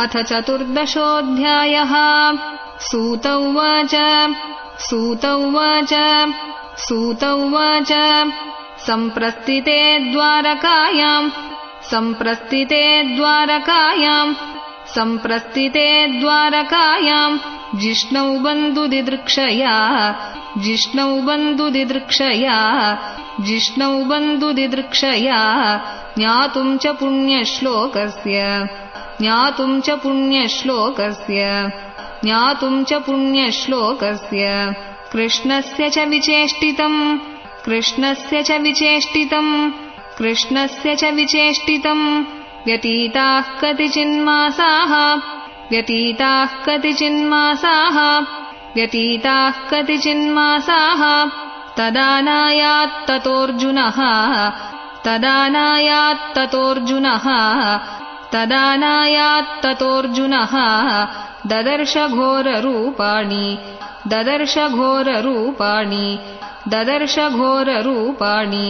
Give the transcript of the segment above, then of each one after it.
अथ चतुर्दशोऽध्यायः। सूत उवाच सम्प्रस्थिते द्वारकायाम् जिष्णौ बन्धुदिदृक्षया ज्ञातुम् च पुण्यश्लोकस्य कृष्णस्य च विचेष्टितम् व्यतीताः कतिचिन्मासाः तदानायात्ततोऽर्जुनः ददर्श घोररूपाणि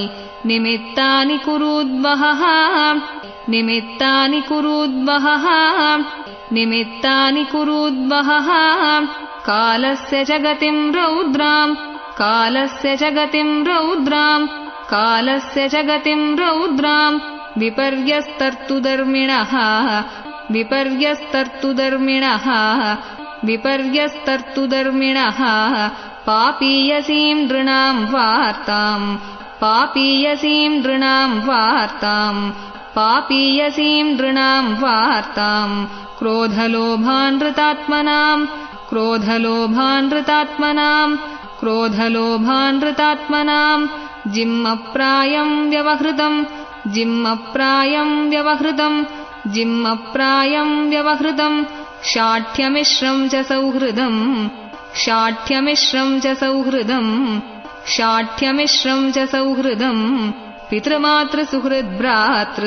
निमित्तानि कुरूद्वहः कालस्य जगतिम् रौद्राम् विपर्यस्तर्तुधर्मिणः पापीयसीम् नृणाम् वार्ताम् क्रोधलोभानृतात्मनाम् जिम्मप्रायम् व्यवहृतम् शाठ्यमिश्रम् च सौहृदम् पितृमातृसुहृद्भ्रातृ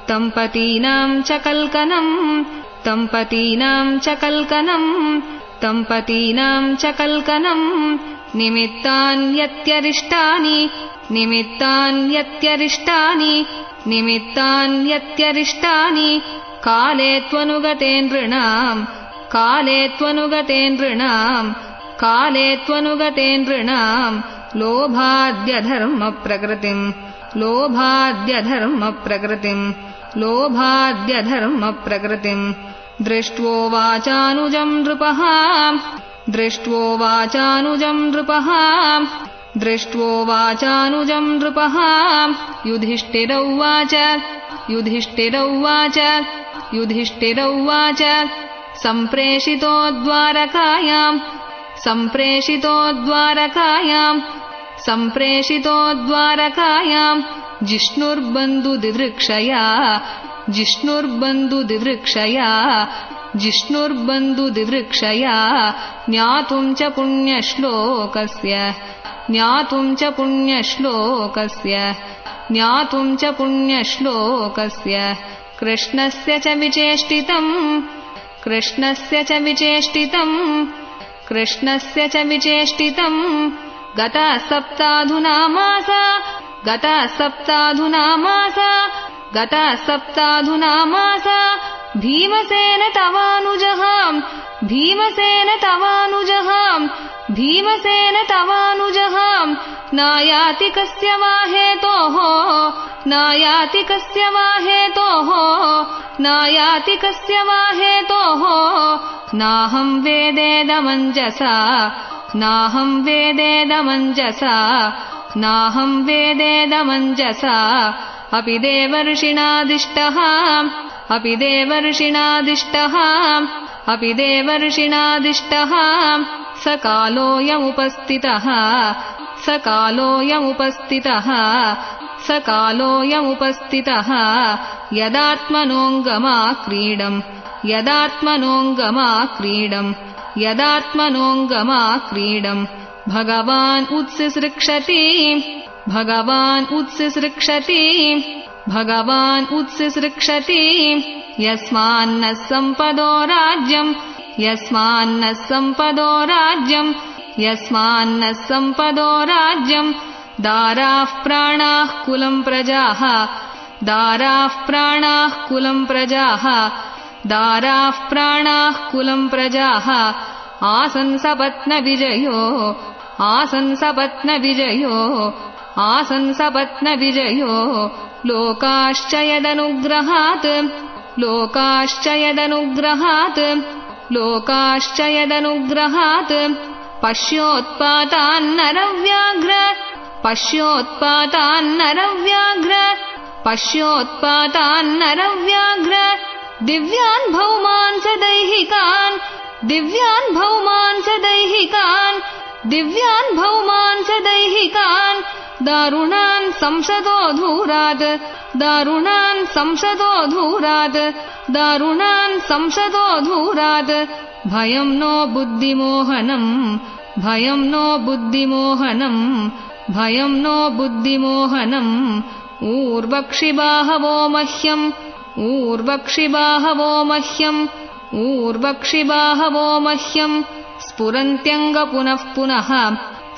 दम्पतीनाम् च कल्कनम् निमित्तान्यत्यरिष्टानि काले त्वनुगते नृणाम् लोभाद्यधर्मप्रकृतिम् दृष्ट्वोवाचानुजम् नृपः युधिष्ठिरौवाच सम्प्रेषितो द्वारकायाम् जिष्णुर्बन्धुदिदृक्षया ज्ञातुम् च पुण्यश्लोकस्य कृष्णस्य च विचेष्टितम् गता सप्ताधुना मासा भीमसेन तवानुजः नायाति कस्य वाहेतोः नाहं वेदेदमञ्जसा अपि देवर्षिणादिष्टः सकालोऽयमुपस्थितः यदात्मनोऽङ्गमाक्रीडम् भगवान् उत्सिसृक्षति यस्मान्नः सम्पदो राज्यम् दाराः प्राणाः कुलम् प्रजाः दाराः प्राणाः कुलम् प्रजाः दाराः प्राणाः कुलम् प्रजाः आसन् सपत्नविजयो आसन् सपत्नविजयो आसन् सपत्नविजयो लोकाश्च यदनुग्रहात् लोकाश्च यदनुग्रहात् लोकाश्च यदनुग्रहात् पश्योत्पातान्नरव्याघ्र पश्योत्पातान्नरव्याघ्र पश्योत्पातान्नरव्याघ्र दिव्यान् भौमान् स दैहिकान् दिव्यान् भौमान् स दैहिकान् दिव्यान् भौमान् स दैहिकान् दारुणान् संसदो धूरात् दारुणान् संसदो धूरात् दारुणान् संसदो धूरात् भयम् नो बुद्धिमोहनम् भयम् नो बुद्धिमोहनम् भयम् नो बुद्धिमोहनम् ऊर्वक्षिबाहवो मह्यम् ऊर्वक्षिबाहवो मह्यम् ऊर्वक्षिबाहवो मह्यम् स्फुरन्त्यङ्ग पुनः पुनः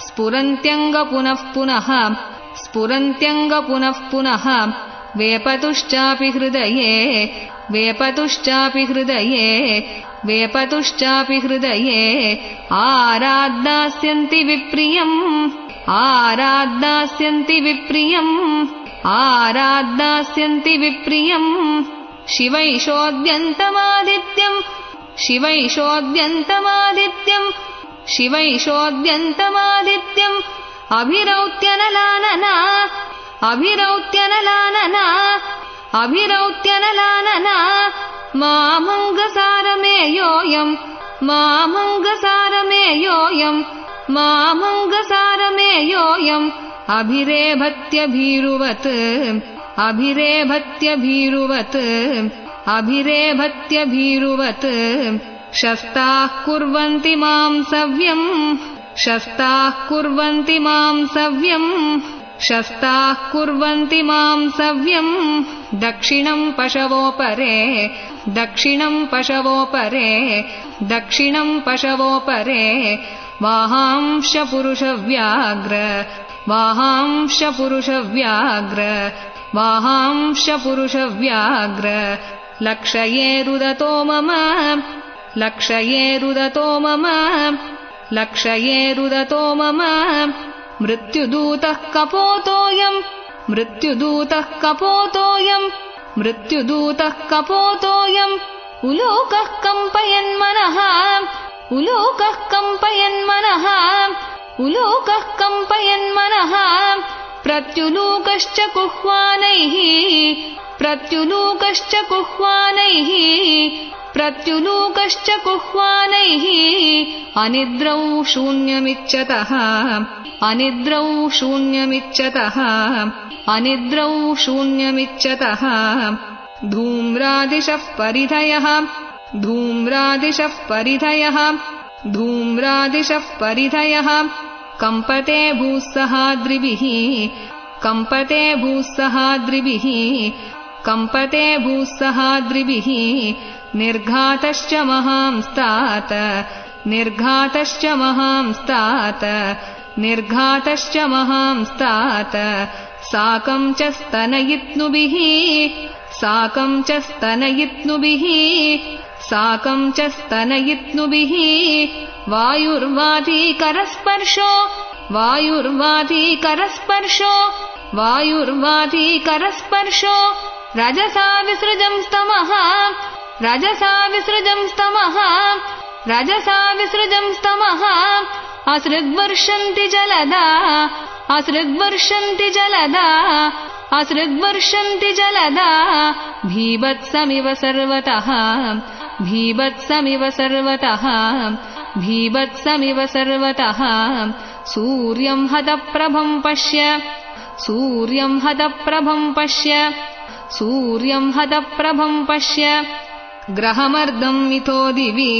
स्फुरन्त्यङ्ग पुनः पुनः स्फुरन्त्यङ्ग पुनः पुनः वेपतुश्चापि हृदये वेपतुश्चापि हृदये वेपतुश्चापि हृदये आराद्दास्यन्ति विप्रियम् आराद्दास्यन्ति विप्रियम् आराद्दास्यन्ति विप्रियम् शिवैषोऽद्यन्तमादित्यम् शिवैषोऽद्यन्तमादित्यम् शिवैषोऽद्यन्तमादित्यम् अभिरौत्यनलानना अभिरौत्यनलानना अभिरौत्यनलानना मामङ्गसारमेयोऽयम् मामङ्गसारमेयोऽयम् मामङ्गसारमेयोऽयम् अभिरेभत्यभीरुवत् अभिरेभत्यभीरुवत् अभिरेभत्यभीरुवत् शस्ताः कुर्वन्ति मां सव्यम् शस्ताः कुर्वन्ति मां सव्यम् शस्ताः कुर्वन्ति मां सव्यम् दक्षिणम् पशवोपरे दक्षिणम् पशवोपरे दक्षिणम् पशवोपरे वाहांश पुरुषव्याघ्र वाहांश पुरुषव्याघ्र वाहांश पुरुषव्याघ्र लक्षये रुदतो मम लक्षये रुदतो मम लक्षये रुदतो मम मृत्युदूतः कपोतोऽयम् मृत्युदूतः कपोतोऽयम् मृत्युदूतः कपोतोऽयम् उलोकः कम्पयन्मनः उलोकः कम्पयन्मनः उलोकः कम्पयन्मनः प्रत्युलूकश्च कुह्वानैः प्रत्युलूकश्च कुह्वानैः प्रत्युलूकश्च कुह्वानैः अनिद्रौ शून्यमिच्छतः अनिद्रौ शून्यमिच्छतः अनिद्रौ शून्यमिच्छतः धूम्रादिशः परिधयः धूम्रादिशः परिधयः धूम्रादिशः परिधयः कम्पते भूस्सहाद्रिभिः कम्पते भूस्सहाद्रिभिः कम्पते भूस्सहाद्रिभिः निर्घातश्च महांस्तात् निर्घातश्च महांस्तात् निर्घातश्च महांस्तात् साकं च स्तनयित्नुभिः साकं च स्तनयित्नुभिः साकं च स्तनयित्नुभिः वायुर्वाधीकरस्पर्शो वायुर्वाधीकरस्पर्शो वायुर्वाधीकरस्पर्शो रजसा विसृजंस्तमः रजसा विसृजंस्तमः रजसा विसृजंस्तमः असृग्वर्षन्ति जलदा असृग्वर्षन्ति जलदा असृग्वर्षन्ति जलदा भीभत्समिव सर्वतः भीभत्समिव सर्वतः भीभत्समिव सर्वतः सूर्यं हतप्रभं पश्य सूर्यं हतप्रभं पश्य सूर्यं हतप्रभं पश्य ग्रहमर्दं मिथो दिवि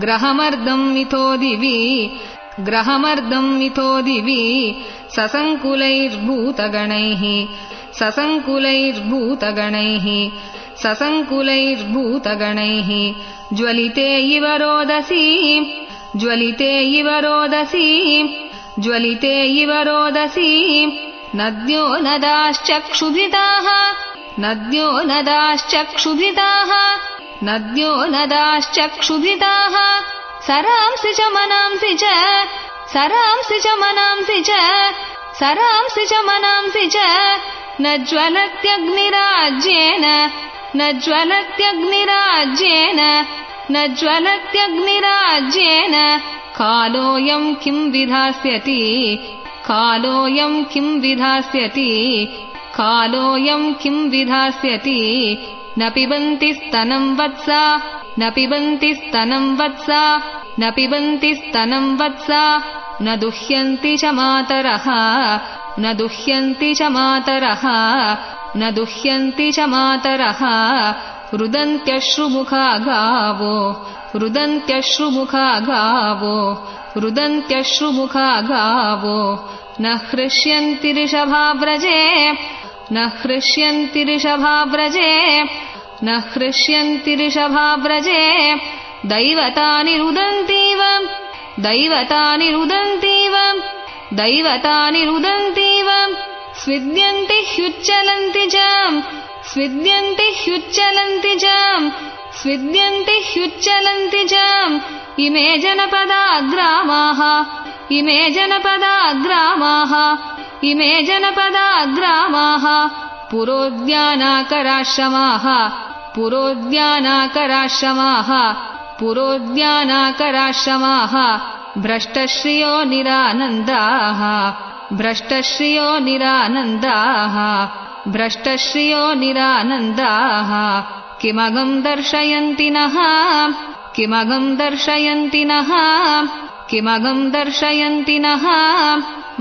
ग्रहमर्दं मिथो दिवि ग्रहमर्दं मिथो दिवि ससङ्कुलैर्भूतगणैः ससङ्कुलैर्भूतगणैः ससङ्कुलैर्भूतगणैः ज्वलिते इव रोदसी ज्वलिते इव रोदसी ज्वलिते इव रोदसी नद्यो नदाश्चक्षुभिताः नद्यो नदाश्चक्षुभिताः नद्यो नदाश्चक्षुभिताः सरांसि च मनांसि च सरांसि च मनांसि च सरांसि च मनांसि च न ज्वलत्यग्निराज्येन न ज्वलत्यग्निराज्येन न ज्वलत्यग्निराज्येन कालोऽयं किं विधास्यति कालोऽयं किं विधास्यति कालोऽयं किं विधास्यति न पिबन्ति स्तनं वत्सा न पिबन्ति स्तनं वत्सा न पिबन्ति स्तनं वत्सा न दुह्यन्ति च मातरः न दुह्यन्ति च मातरः न दुह्यन्ति च मातरः रुदन्त्यश्रुमुखा गावो रुदन्त्यश्रुमुखा गावो रुदन्त्यश्रुमुखा गावो न हृष्यन्ति ऋषभाव्रजे न हृष्यन्ति ऋषभाव्रजे न हृष्यन्ति ऋषभाव्रजे दैवतानि रुदन्तीव दैवतानि रुदन्तीव दैवतानि रुदन्तीव स्विद्यन्ति ह्युच्चलन्ति च स्विद्यन्ति ह्युच्चलन्ति च स्विद्यन्ति ह्युच्चलन्ति च इमे जनपदा ग्रामाः इमे जनपदा ग्रामाः इमे जनपदा ग्रामाः पुरोद्यानाकराश्रमाः पुरोद्यानाकराश्रमाः पुरोद्यानाकराश्रमाः भ्रष्टश्रियो निरानन्दाः भ्रष्टश्रियो निरानन्दाः भ्रष्टश्रियो निरानन्दाः किमगं दर्शयन्ति नः किमगं दर्शयन्ति नः किमगं दर्शयन्ति नः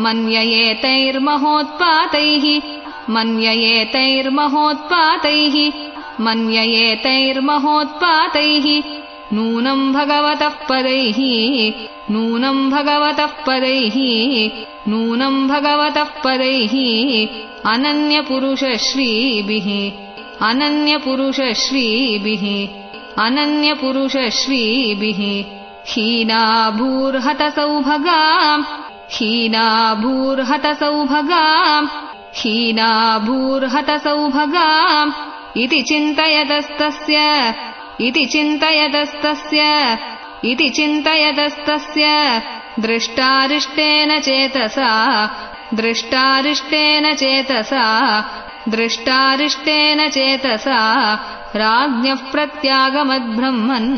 मन्ययेतैर्महोत्पातैः मन्ययेतैर्महोत्पातैः मन्ययेतैर्महोत्पातैः नूनं भगवतः पदैः नूनं भगवतः पदैः नूनं भगवतः पदैः अनन्यपुरुषश्रीभिः अनन्यपुरुषश्रीभिः अनन्यपुरुषश्रीभिः हीनाभूर्हतसौभगा हीनाभूर्हतसौभगा हीनाभूर्हतसौभगा इति चिन्तयतस्तस्य इति चिन्तयतस्तस्य इति चिन्तयतस्तस्य दृष्टारिष्टेन चेतसा दृष्टारिष्टेन चेतसा दृष्टारिष्टेन चेतसा राज्ञः प्रत्यागमद्ब्रह्मन्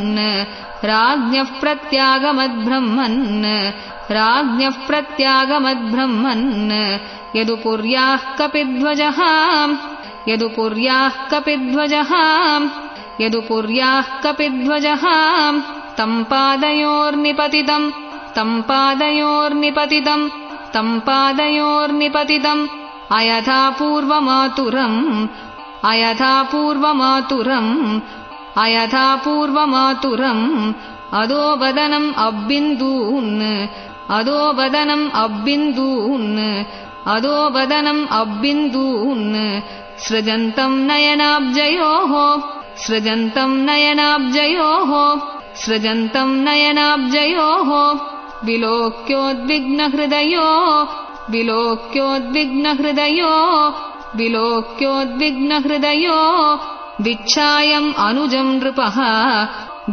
राज्ञः प्रत्यागमद्ब्रह्मन् राज्ञः प्रत्यागमद्ब्रह्मन् यदुपुर्याः कपिध्वजः यदुपुर्याः कपिध्वजः यदुपुर्याः कपिध्वजः तं पादयोर्निपतितं तं पादयोर्निपतितं तं पादयोर्निपतितम् अयथा पूर्वमातुरम् अयथा पूर्वमातुरम् अयथा पूर्वमातुरम् अधोबदनम् अब्बिन्दून् अधोबदनम् अब्बिन्दून् अधोबदनम् अब्बिन्दून् सृजन्तम् नयनाब्जयोः सृजन्तम् नयनाब्जयोः सृजन्तम् नयनाब्जयोः विलोक्योद्विग्नहृदयो विलोक्योद्विग्नहृदयो विलोक्योद्विग्नहृदयो विच्छायम् अनुजम् नृपः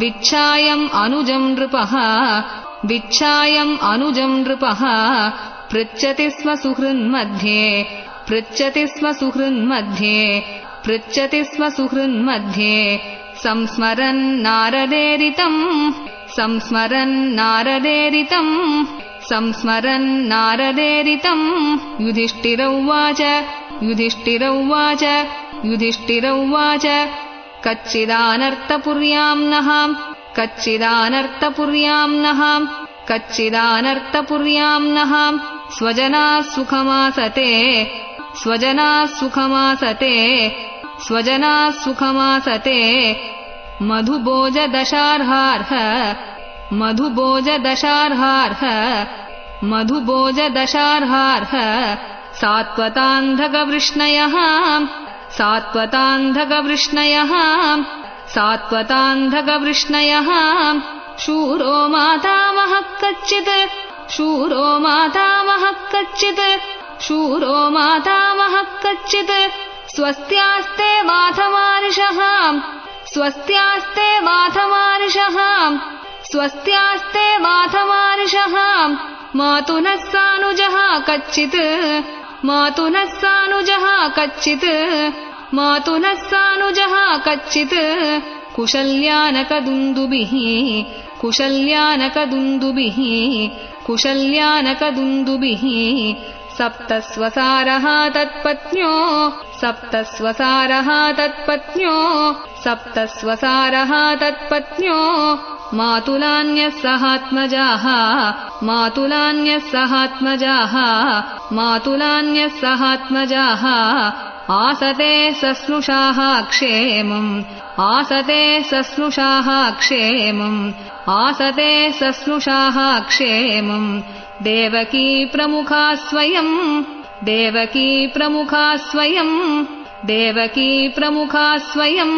विच्छायम् अनुजम् नृपः विच्छायम् अनुजम् नृपः पृच्छति स्म सुहृन्मध्ये पृच्छति स्म सुहृन्मध्ये पृच्छति स्म सुहृन्मध्ये संस्मरन् नारदेरितम् संस्मरन् नारदेरितम् संस्मरन् नारदेरितम् युधिष्ठिर उवाच युधिष्ठिर उवाच युधिष्ठिर उवाच कच्चिदानर्थपुर्याम् नः कच्चिदानर्थपुर्याम् नः कच्चिदानर्थपुर्याम् नः स्वजनाः सुखमासते स्वजनाः सुखमासते स्वजनाः सुखमासते मधुभोजदशार्हार्ह मधुभोजदशार्हार्ह मधुभोजदशार्हार्ह सात्वतान्धकवृष्णयः सात्वतान्धकवृष्णयः सात्वतान्धकवृष्णयः शूरो मातामहः कच्चित् शूरो मातामहः कच्चित् शूरो मातामहः कच्चित् स्वस्त्यास्ते वाथमार्षः स्वस्त्यास्ते वाथमार्षः स्वस्त्यास्ते वाथमार्षः मातुनः सानुजः कच्चित् मातुनः सानुजः कच्चित् मातुनः सानुजः कच्चित् कुशल्यानकदुन्दुभिः कुशल्यानकदुन्दुभिः कुशल्यानकदुन्दुभिः सप्तस्वसारः तत्पत्न्यो सप्तस्वसारः तत्पत्न्यो सप्तस्वसारः तत्पत्न्यो मातुलान्यः सहात्मजाः मातुलान्यः सहात्मजाः मातुलान्यः सहात्मजाः आसते सस्नुषाः क्षेमम् आसते सस्नुषाः क्षेमम् आसते सस्नुषाः क्षेमम् देवकी प्रमुखा स्वयम् देवकी प्रमुखा स्वयम् देवकी प्रमुखा स्वयम्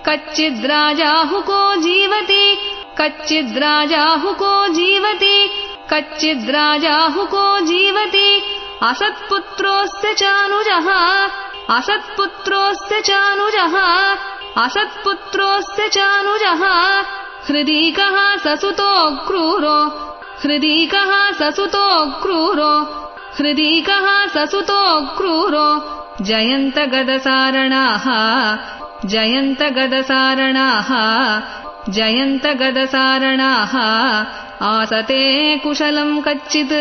कच्चिद्राजाहुको जीवति कच्चिद्राजाहुको जीवति कच्चिद्राजाहुको जीवति असत्पुत्रोऽस्य चानुजः असत्पुत्रोऽस्य चानुजः असत्पुत्रोऽस्य चानुजः हृदीकः ससुतो क्रूरो हृदीकः ससुतो क्रूरो हृदीकः ससुतो क्रूरो जयन्तगदसारणाः जयन्तगदसारणाः जयन्तगदसारणाः आसते कुशलम् कच्चित्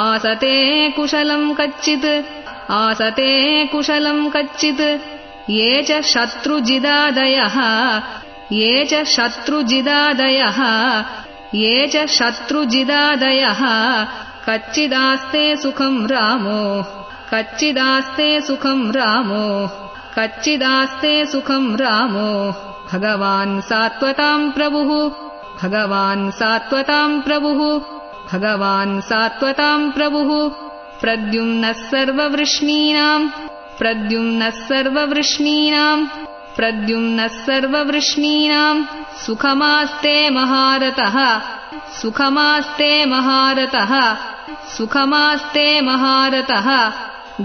आसते कुशलम् कच्चित् आसते कुशलम् कच्चित् ये च शत्रुजिदादयः ये च शत्रुजिदादयः ये च शत्रुजिदादयः कच्चिदास्ते सुखम् रामो कच्चिदास्ते सुखम् रामो कच्चिदास्ते सुखम् रामो भगवान् सात्वताम् प्रभुः भगवान् सात्वताम् प्रभुः भगवान् सात्वताम् प्रभुः प्रद्युम्नः सर्ववृष्णीनाम् प्रद्युम्नः सर्ववृष्णीनाम् प्रद्युम्नः सर्ववृष्णीनाम् सुखमास्ते महारथः सुखमास्ते महारथः सुखमास्ते महारथः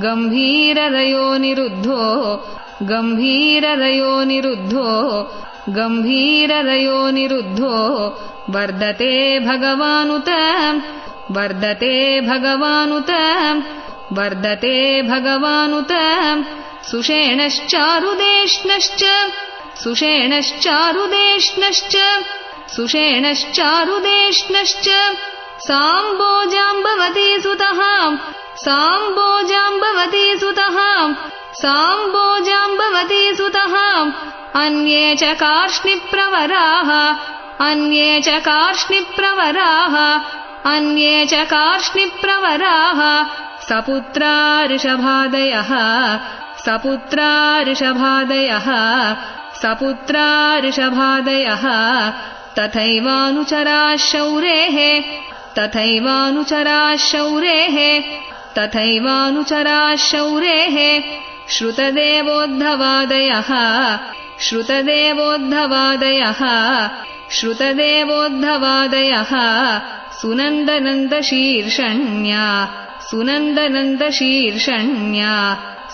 गम्भीररयो निरुद्धो गम्भीररयो निरुद्धो गम्भीररयो निरुद्धो वर्धते भगवानुत वर्धते भगवानुत वर्धते भगवानुत सुषेणश्चारुदेष्णश्च सुषेणश्चारुदेष्णश्च सुषेणश्चारुदेष्णश्च साम्बोजाम्बवती सुतः साम्बोजाम्बवती सुतः साम्बोजाम्बवती सुतः अन्ये च कार्ष्णिप्रवराः अन्ये च कार्ष्णिप्रवराः अन्ये च कार्ष्णिप्रवराः सपुत्रा ऋषभादयः सपुत्रा ऋषभादयः सपुत्रा ऋषभादयः तथैवानुचराः शौरेः तथैवानुचराः शौरेः तथैवानुचराः शौरेः श्रुतदेवोद्धवादयः श्रुतदेवोद्धवादयः श्रुतदेवोद्धवादयः सुनन्दनन्दशीर्षण्या सुनन्दनन्दशीर्षण्या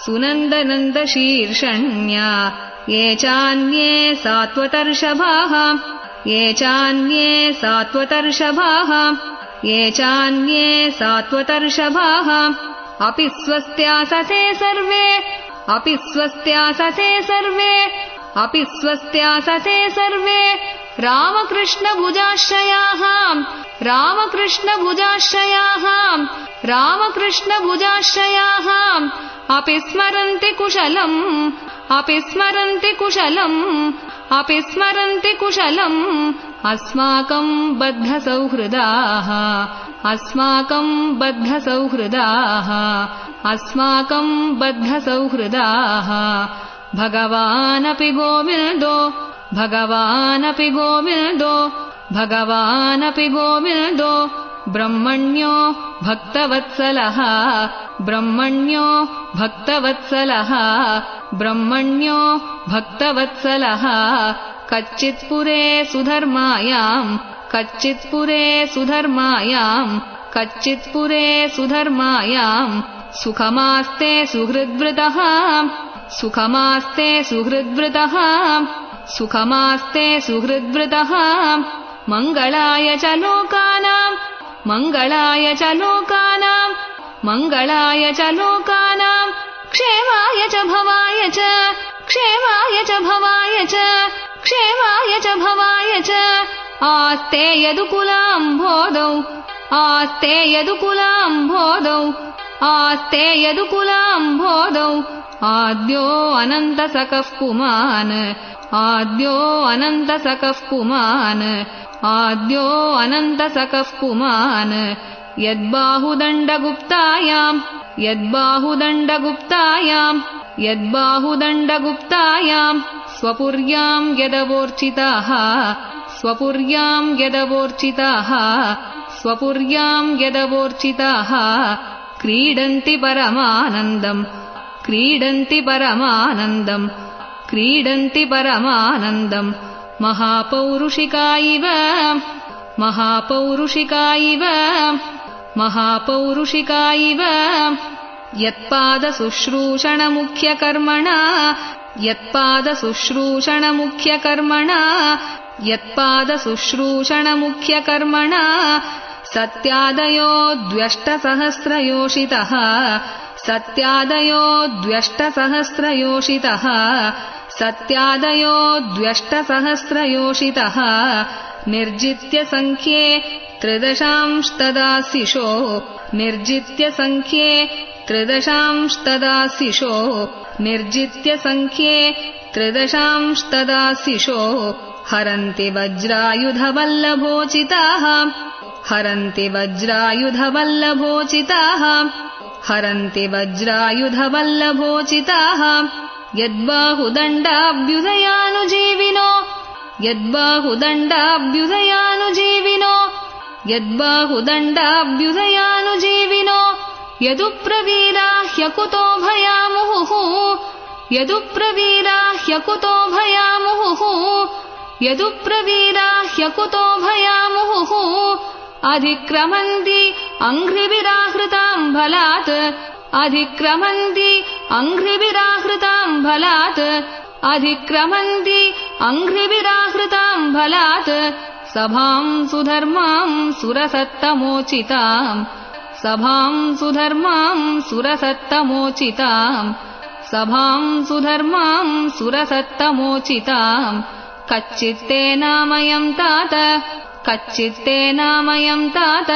सुनन्दनन्दशीर्षण्या ये चान्ये सात्वतर्षभाः ये चान्ये सात्वतर्षभाः ये चान्ये सात्वतर्षभाः अपि स्वस्त्यासते सर्वे अपि स्वस्त्यासते सर्वे अपि स्वस्त्यासते सर्वे रामकृष्णभुजाश्रयाः रामकृष्णभुजाश्रयाः रामकृष्णभुजाश्रयाः अपि स्मरन्ति कुशलम् अपि स्मरन्ति कुशलम् अपि स्मरन्ति कुशलम् अस्माकम् बद्धसौहृदाः अस्माकम् बद्धसौहृदाः अस्माकम् बद्धसौहृदाः भगवानपि गोविन्दो भगवानपि गोविन्दो भगवानपि गोविन्दो ब्रह्मण्यो भक्तवत्सलः ब्रह्मण्यो भक्तवत्सलः ब्रह्मण्यो भक्तवत्सलः कच्चित्पुरे सुधर्मायाम् कच्चित्पुरे सुधर्मायाम् कच्चित्पुरे सुधर्मायाम् सुखमास्ते सुहृद्वृतः सुखमास्ते सुहृद्वृतः सुखमास्ते सुहृद्वृतः मङ्गलाय च लोकानाम् मङ्गलाय च लोकानाम् मङ्गलाय च लोकानाम् क्षेमाय च भवाय च क्षेमाय च भवाय च क्षेमाय च भवाय च आस्ते यदुकुलाम्भोदौ आस्ते यदुकुलाम्भोदौ आस्ते यदुकुलाम्भोदौ आद्यो अनन्तसकः पुमान् आद्यो अनन्तसकः पुमान् आद्यो अनन्तसकः पुमान् यद्बाहुदण्डगुप्तायाम् यद्बाहुदण्डगुप्तायाम् यद्बाहुदण्डगुप्तायाम् स्वपुर्याम् यदवोर्चिताः स्वपुर्याम् यदवोर्चिताः स्वपुर्याम् यदवोर्चिताः क्रीडन्ति परमानन्दम् क्रीडन्ति परमानन्दम् क्रीडन्ति परमानन्दम् महापौरुषिका इव महापौरुषिका इव महापौरुषिका इव यत्पादशुश्रूषणमुख्यकर्मणा यत्पादशुश्रूषणमुख्यकर्मणा यत्पादशुश्रूषणमुख्यकर्मणा सत्यादयो द्व्यष्टसहस्रयोषितः सत्यादयो द्व्यष्टसहस्रयोषितः सत्यादयो द्व्यष्टसहस्रयोषितः निर्जित्य संख्ये त्रिदशांशतदाशिषो निर्जित्य संख्ये त्रिदशांशतदाशिषो निर्जित्य संख्ये त्रिदशांशतदाशिषो हरन्ति वज्रायुधवल्लभोचिताः हरन्ति वज्रायुधवल्लभोचिताः हरन्ति वज्रायुधवल्लभोचिताः यद्बाहुदण्डाभ्युदयानुजीविनो यद्बाहुदण्डाभ्युदयानुजीविनो यद्बाहुदण्डाभ्युदयानुजीविनो यदुप्रवीरा ह्यकुतो भयामुहुः यदुप्रवीरा ह्यकुतो भयामुहुः यदुप्रवीरा ह्यकुतो भयामुहुः अधिक्रमन्ति अङ्घ्रिभिराहृताम् बलात् अधिक्रमन्ति अङ्घ्रिभिराहृताम् बलात् अधिक्रमन्ति अङ्घ्रिभिराहृताम् बलात् सभाम् सुधर्माम् सुरसत्तमोचिताम् सभाम् सुधर्माम् सुरसत्तमोचिताम् सभाम् सुधर्माम् सुरसत्तमोचिताम् कच्चित्तेनामयम् तात कच्चित्तेनामयम् तात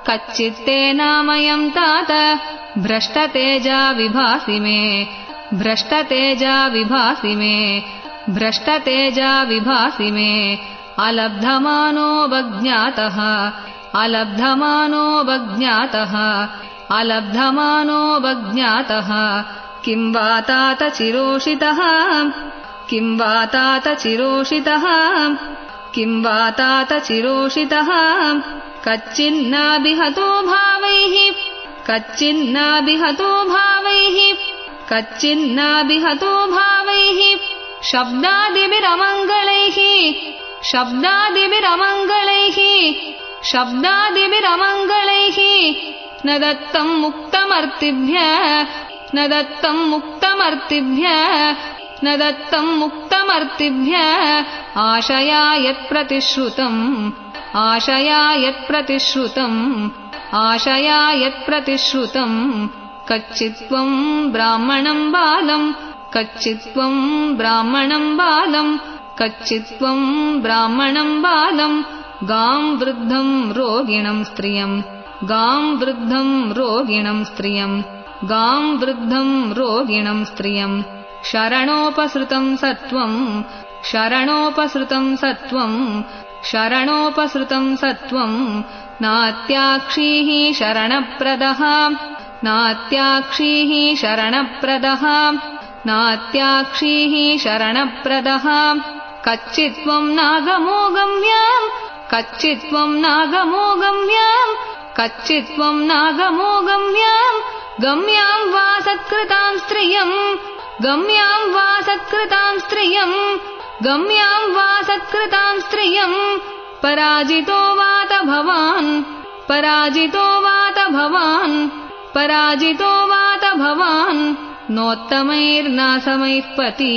कच्चित्तेनामयम् तात भ्रष्टतेजा विभासि मे भ्रष्टतेजा विभासि मे भ्रष्टतेजा विभासि मे अलब्धमानो वज्ञातः अलब्धमानो वज्ञातः अलब्धमानो वज्ञातः किं वा तात चिरोषितः किं वा तात चिरोषितः किं वा तात चिरोषितः कच्चिन्नाभिहतो भावैः कच्चिन्नाभिहतो भावैः कच्चिन्नाभिहतो भावैः शब्दादिभिरमङ्गलैः शब्दादिभिरमङ्गलैः शब्दादिभिरमङ्गलैः न दत्तम् मुक्तमर्तिभ्यः न दत्तम् मुक्तमर्तिभ्यः न दत्तम् मुक्तमर्तिभ्यः आशया यत्प्रतिश्रुतम् आशया यत्प्रतिश्रुतम् आशया यत्प्रतिश्रुतम् कच्चित्त्वम् ब्राह्मणम् बालम् कच्चित्त्वम् ब्राह्मणम् बालम् कच्चित्त्वम् ब्राह्मणम् बालम् गाम् वृद्धम् रोगिणम् स्त्रियम् गाम् वृद्धम् रोगिणम् स्त्रियम् गाम् वृद्धम् रोगिणम् स्त्रियम् शरणोपसृतम् सत्त्वम् शरणोपसृतम् सत्त्वम् शरणोपसृतम् सत्त्वम् नात्याक्षीः शरणप्रदः नात्याक्षीः शरणप्रदः नात्याक्षीः शरणप्रदः कच्चित्त्वम् नागमो गम्याम् कच्चित्त्वम् नागमो गम्याम् कच्चित्त्वम् नागमो गम्याम् गम्याम् वा सत्कृताम् स्त्रियम् गम्याम् वा सत्कृताम् स्त्रियम् गम्याम् वा सत्कृताम् स्त्रियम् पराजितो वात भवान् पराजितो वात भवान् पराजितो वात भवान् नोत्तमैर्नासमैः पति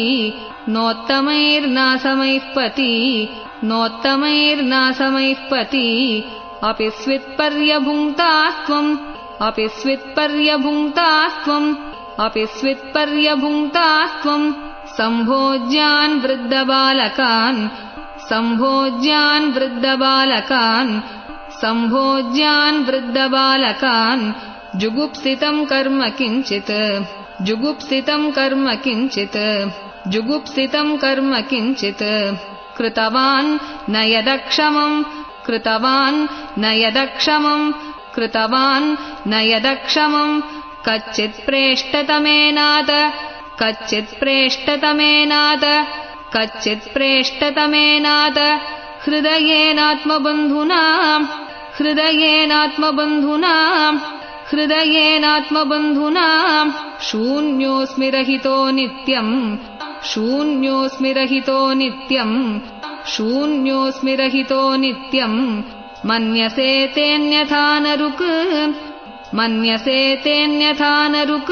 नोत्तमैर्नासमैः पति नोत्तमैर्नासमैः पति अपि स्वित्पर्यभुङ्क्तास्त्वम् अपि स्वित्पर्यभुङ्क्तास्त्वम् अपि स्वित्पर्यभुङ्क्तास्त्वम् सम्भोज्यान् वृद्धबालकान् सम्भोज्यान् वृद्धबालकान् सम्भोज्यान् वृद्धबालकान् जुगुप्सितम् कर्म किञ्चित् जुगुप्सितम् कर्म किञ्चित् जुगुप्सितम् कर्म किञ्चित् कृतवान् न यदक्षमम् कृतवान् न यदक्षमम् कृतवान् न यदक्षमम् कच्चित् प्रेष्टतमेनाथ कच्चित् प्रेष्टतमेनाथ कच्चित् प्रेष्टतमेनाथ हृदयेनात्मबन्धुना हृदयेनात्मबन्धुना हृदयेनात्मबन्धुना शून्योऽस्मि रहितो नित्यम् शून्योऽस्मि रहितो नित्यम् शून्योऽस्मि रहितो नित्यम् मन्यसे तेऽन्यथा न रुक् मन्यसे तेऽन्यथा न रुक्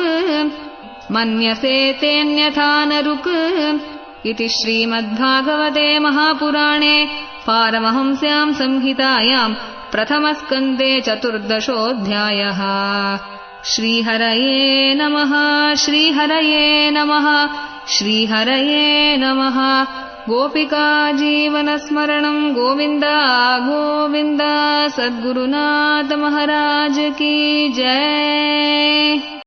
मन्यसे तेऽन्यथा न रुक् इति श्रीमद्भागवते महापुराणे पारमहंस्याम् संहितायाम् प्रथमस्कन्धे 14. श्रीहरये नमः श्रीहरये नमः श्रीहरये नमः गोपिका जीवनस्मरणम् गोविन्द गोविन्द सद्गुरुनाथ महाराज की जय।